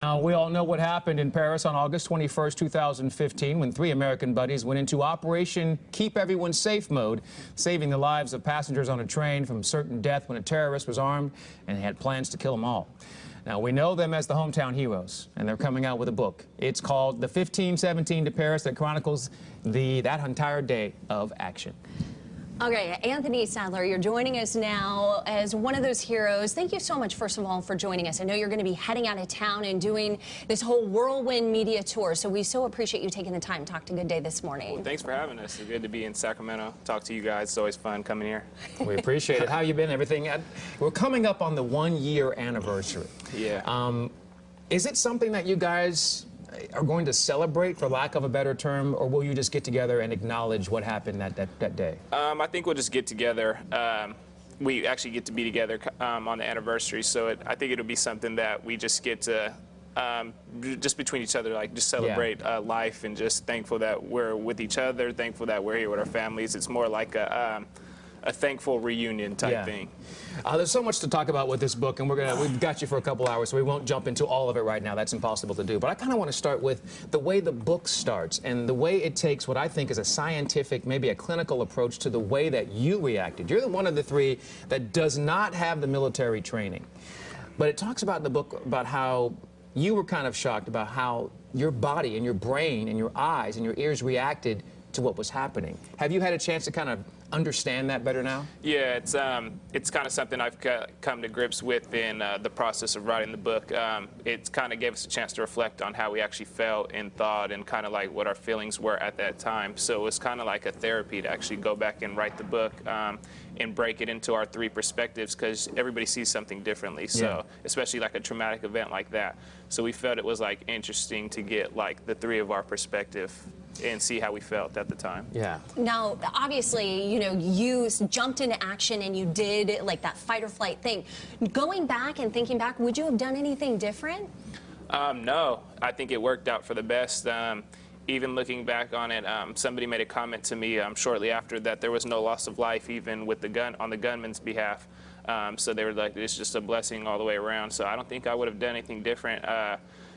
Now, we all know what happened in Paris on August 21st, 2015, when three American buddies went into Operation Keep Everyone Safe mode, saving the lives of passengers on a train from certain death when a terrorist was armed and had plans to kill them all. Now, we know them as the hometown heroes, and they're coming out with a book. It's called The 1517 to Paris, that chronicles that entire day of action. Okay, Anthony Sadler, you're joining us now as one of those heroes. Thank you so much, first of all, for joining us. I know you're going to be heading out of town and doing this whole whirlwind media tour, so we so appreciate you taking the time to talk to Good Day this morning. Well, thanks for having us. It's good to be in Sacramento, talk to you guys. It's always fun coming here. We appreciate it. How you been? Everything? We're coming up on the 1-year anniversary. Yeah. Is it something that you guys are going to celebrate, for lack of a better term, or will you just get together and acknowledge what happened that day? I think we'll just get together. We actually get to be together on the anniversary, so I think it'll be something that we just get to, just between each other, like just celebrate life, and just thankful that we're with each other, thankful that we're here with our families. It's more like a thankful reunion type thing. There's so much to talk about with this book, and we've got you for a couple hours, so we won't jump into all of it right now. That's impossible to do. But I kind of want to start with the way the book starts and the way it takes what I think is a scientific, maybe a clinical approach to the way that you reacted. You're one of the three that does not have the military training. But it talks about in the book about how you were kind of shocked about how your body and your brain and your eyes and your ears reacted to what was happening. Have you had a chance to kind of understand that better now? Yeah, it's kind of something I've come to grips with in the process of writing the book. It kind of gave us a chance to reflect on how we actually felt and thought, and kind of like what our feelings were at that time. So it was kind of like a therapy to actually go back and write the book and break it into our three perspectives, because everybody sees something differently. So especially like a traumatic event like that. So we felt it was like interesting to get like the three of our perspective and see how we felt at the time. Yeah. Now, obviously, you know, you jumped into action and you did like that fight or flight thing. Going back and thinking back, would you have done anything different? No, I think it worked out for the best. Even looking back on it, somebody made a comment to me shortly after that there was no loss of life, even with the gun on the gunman's behalf. So they were like, it's just a blessing all the way around. So I don't think I would have done anything different.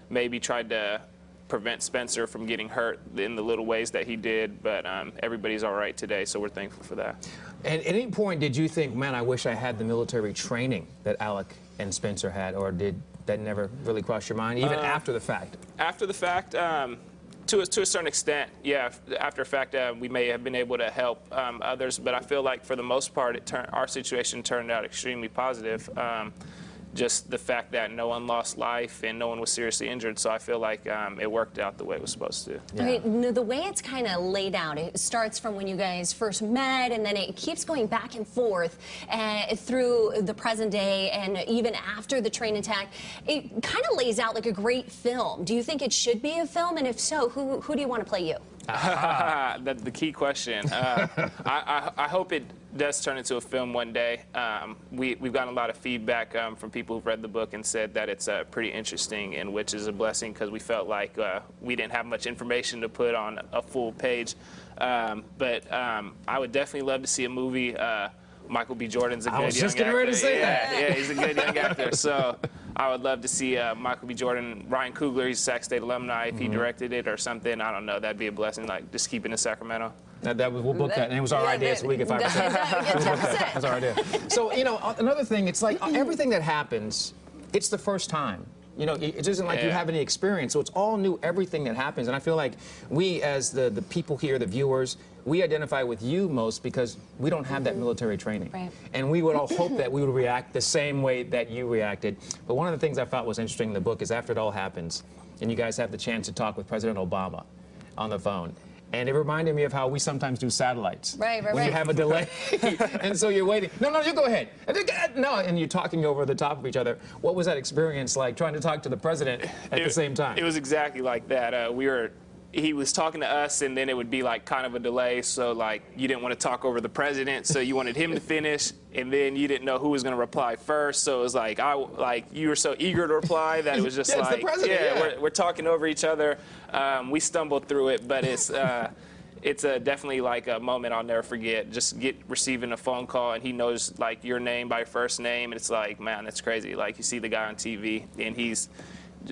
Maybe tried to prevent Spencer from getting hurt in the little ways that he did, but everybody's all right today, so we're thankful for that. And at any point did you think, man, I wish I had the military training that Alec and Spencer had, or did that never really cross your mind, even after the fact? After the fact, to a certain extent, yeah. After the fact, we may have been able to help others, but I feel like for the most part, our situation turned out extremely positive. Just the fact that no one lost life and no one was seriously injured, so I feel like it worked out the way it was supposed to. Yeah. Okay, the way it's kind of laid out, it starts from when you guys first met, and then it keeps going back and forth through the present day, and even after the train attack. It kind of lays out like a great film. Do you think it should be a film, and if so, who do you want to play you? That's the key question. I hope it does turn into a film one day. We've gotten a lot of feedback from people who've read the book and said that it's pretty interesting, and which is a blessing, because we felt like we didn't have much information to put on a full page. But I would definitely love to see a movie. Michael B. Jordan's a good young actor. I was just getting ready to say that. Yeah, he's a good young actor. So I would love to see Michael B. Jordan, Ryan Coogler, he's a Sac State alumni, if he directed it or something. I don't know. That'd be a blessing, like just keep it in Sacramento. We'll book that, and it was our idea, so we get 5%. That was our idea. So, you know, another thing, it's like everything that happens, it's the first time. You know, it isn't like you have any experience, so it's all new, everything that happens. And I feel like we, as the people here, the viewers, we identify with you most because we don't have that military training. Right. And we would all hope that we would react the same way that you reacted. But one of the things I thought was interesting in the book is after it all happens, and you guys have the chance to talk with President Obama on the phone. And it reminded me of how we sometimes do satellites. Right. When you have a delay, and so you're waiting. No, you go ahead. No, and you're talking over the top of each other. What was that experience like, trying to talk to the president at the same time? It was exactly like that. He was talking to us, and then it would be like kind of a delay. So like you didn't want to talk over the president, so you wanted him to finish, and then you didn't know who was going to reply first. So it was like you were so eager to reply that it was just like, the president, we're talking over each other. We stumbled through it, but it's definitely like a moment I'll never forget. Just receiving a phone call, and he knows like your name by first name, and it's like, man, that's crazy. Like you see the guy on TV, and he's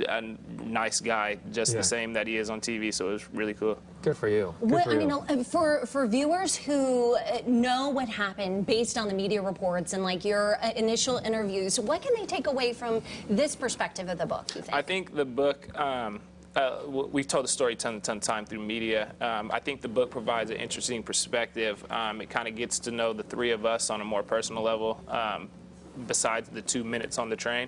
a nice guy, just the same that he is on TV. So it was really cool. Good for you. Good What, for you. I mean, for viewers who know what happened based on the media reports and like your initial interviews, what can they take away from this perspective of the book, you think? I think the book, we've told the story a ton of time through media. I think the book provides an interesting perspective. It kind of gets to know the three of us on a more personal level, besides the 2 minutes on the train.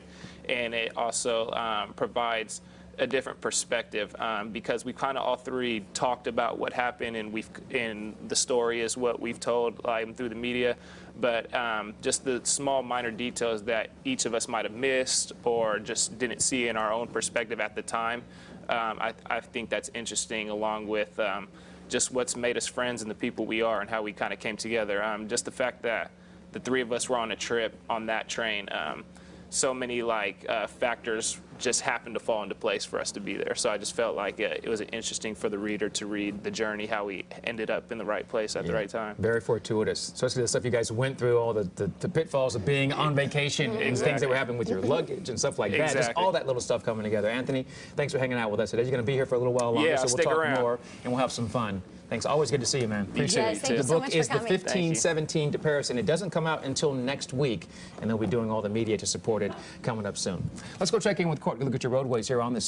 And it also provides a different perspective because we kind of all three talked about what happened, and the story is what we've told through the media, but just the small minor details that each of us might have missed or just didn't see in our own perspective at the time. I think that's interesting, along with just what's made us friends and the people we are and how we kind of came together. Just the fact that the three of us were on a trip on that train. So many factors just happened to fall into place for us to be there. So I just felt like it was interesting for the reader to read the journey, how we ended up in the right place at the right time. Very fortuitous, especially the stuff you guys went through, all the pitfalls of being on vacation and things that were happening with your luggage and stuff like that. Just all that little stuff coming together. Anthony, thanks for hanging out with us today. You're going to be here for a little while longer, Yeah, so we'll stick talk around. more and we'll have some fun. Thanks. Always good to see you, man. Appreciate Yes, it. thank you The so book much for is The coming. 1517 to Paris, and it doesn't come out until next week, and they'll be doing all the media to support it coming up soon. Let's go check in with Court. Look at your roadways here on this